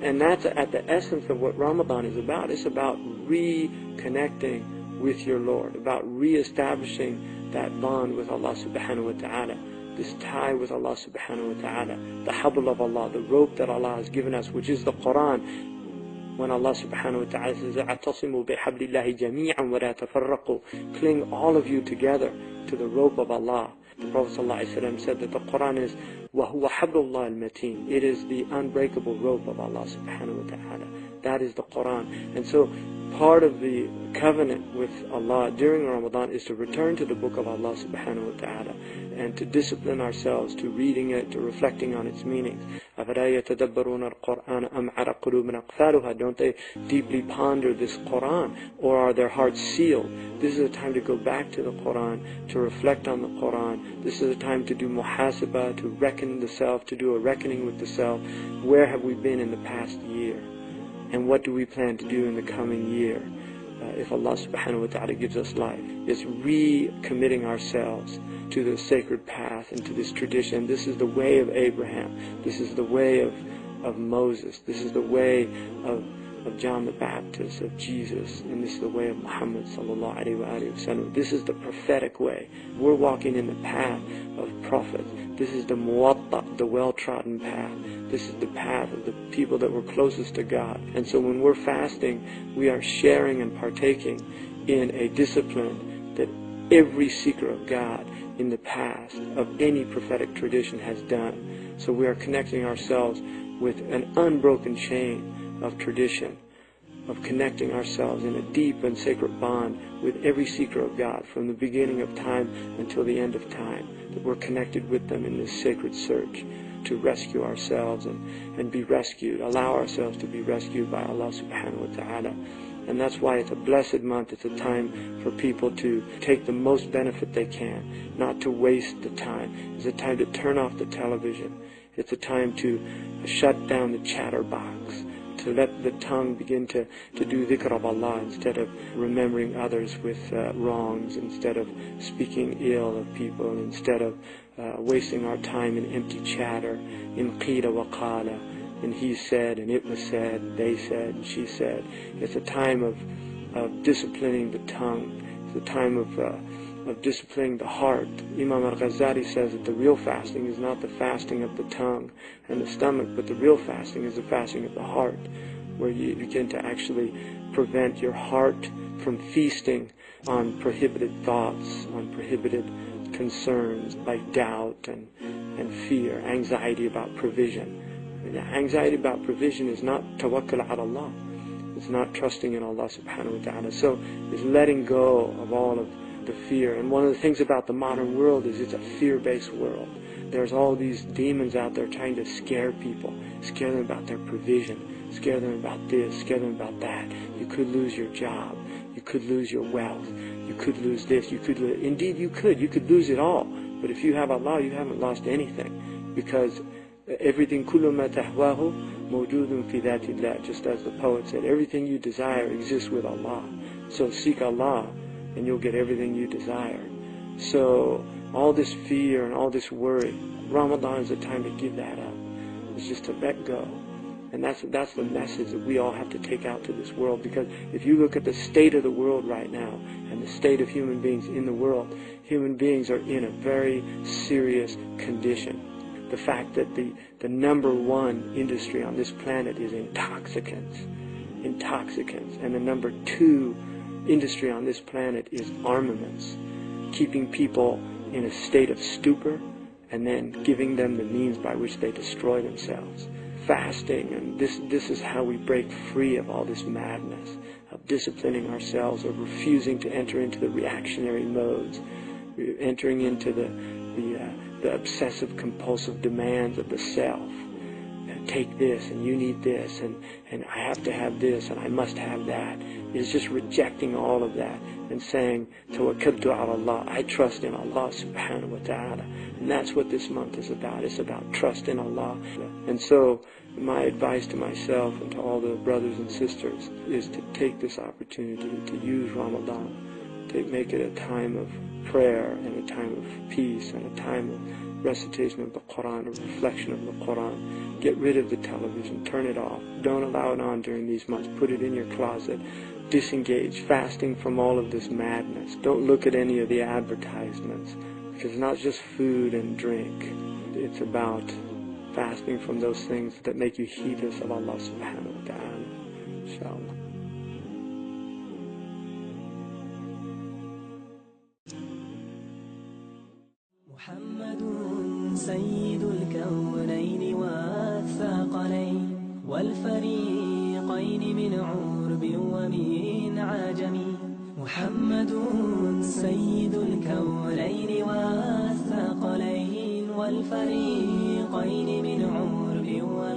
And that's at the essence of what Ramadan is about. It's about reconnecting with your Lord, about re-establishing that bond with Allah subhanahu wa ta'ala, this tie with Allah subhanahu wa ta'ala, the habl of Allah, the rope that Allah has given us, which is the Quran. When Allah subhanahu wa ta'ala says, أَعْتَصِمُوا بِحَبْلِ اللَّهِ جَمِيعًا وَلَا تَفَرَّقُوا, cling all of you together to the rope of Allah. The Prophet ﷺ said that the Quran is وَهُوَ حَبْلُ اللَّهِ الْمَتِينَ. It is the unbreakable rope of Allah subhanahu wa ta'ala. That is the Quran. And so part of the covenant with Allah during Ramadan is to return to the book of Allah subhanahu wa ta'ala and to discipline ourselves to reading it, to reflecting on its meanings. أَفَلَا يَتَدَبَّرُونَ الْقُرْآنَ أَمْ عَلَى قُلُوبٍ أَقْفَالُهَا. Don't they deeply ponder this Quran, or are their hearts sealed? This is a time to go back to the Quran, to reflect on the Quran. This is a time to do muhasabah, to reckon the self, to do a reckoning with the self. Where have we been in the past year? And what do we plan to do in the coming year? If Allah subhanahu wa ta'ala gives us life, it's recommitting ourselves to the sacred path and to this tradition. This is the way of Abraham. This is the way of Moses. This is the way of John the Baptist, of Jesus, and this is the way of Muhammad sallallahu alaihi wasallam. This is the prophetic way. We're walking in the path of prophets. This is the muwatta, the well-trodden path. This is the path of the people that were closest to God. And so when we're fasting, we are sharing and partaking in a discipline that every seeker of God in the past of any prophetic tradition has done. So we are connecting ourselves with an unbroken chain of tradition, of connecting ourselves in a deep and sacred bond with every seeker of God from the beginning of time until the end of time, that we're connected with them in this sacred search to rescue ourselves and be rescued, allow ourselves to be rescued by Allah subhanahu wa ta'ala. And that's why it's a blessed month. It's a time for people to take the most benefit they can, not to waste the time. It's a time to turn off the television. It's a time to shut down the chatterbox, to let the tongue begin to do dhikr of Allah instead of remembering others with wrongs, instead of speaking ill of people, instead of wasting our time in empty chatter, in qila wa qala, and he said, and it was said, they said, and she said. It's a time of disciplining the tongue. It's a time of disciplining the heart. Imam al-Ghazali says that the real fasting is not the fasting of the tongue and the stomach, but the real fasting is the fasting of the heart, where you begin to actually prevent your heart from feasting on prohibited thoughts, on prohibited concerns like doubt and fear, anxiety about provision. Anxiety about provision is not tawakkul ala Allah. It's not trusting in Allah subhanahu wa ta'ala. So it's letting go of all of the fear. And one of the things about the modern world is it's a fear-based world. There's all these demons out there trying to scare people, scare them about their provision, scare them about this, scare them about that. You could lose your job. You could lose your wealth. You could lose this. You could lose, indeed you could. You could lose it all. But if you have Allah, you haven't lost anything, because everything kullu ma tahwahu mawjudun fi dhatillah, just as the poet said, everything you desire exists with Allah. So seek Allah and you'll get everything you desire. So all this fear and all this worry, Ramadan is a time to give that up. It's just to let go. And that's the message that we all have to take out to this world, because if you look at the state of the world right now and the state of human beings in the world, human beings are in a very serious condition. The fact that the number one industry on this planet is intoxicants, and the number two industry on this planet is armaments, keeping people in a state of stupor and then giving them the means by which they destroy themselves. Fasting, and this is how we break free of all this madness, of disciplining ourselves, of refusing to enter into the reactionary modes, entering into the obsessive compulsive demands of the self. Take this, and you need this, and I have to have this, and I must have that. It's just rejecting all of that and saying, Tawakkaltu ala Allah, I trust in Allah subhanahu wa ta'ala. And that's what this month is about. It's about trust in Allah. And so my advice to myself and to all the brothers and sisters is to take this opportunity to use Ramadan, to make it a time of prayer and a time of peace and a time of recitation of the Quran, a reflection of the Quran. Get rid of the television, turn it off. Don't allow it on during these months. Put it in your closet. Disengage, fasting from all of this madness. Don't look at any of the advertisements, because it's not just food and drink. It's about fasting from those things that make you heedless of Allah subhanahu wa ta'ala. Inshallah. محمد سيد الكونين والثقلين والفريقين من عرب ومن عجم. محمد سيد الكونين والثقلين والفريقين من عرب ومن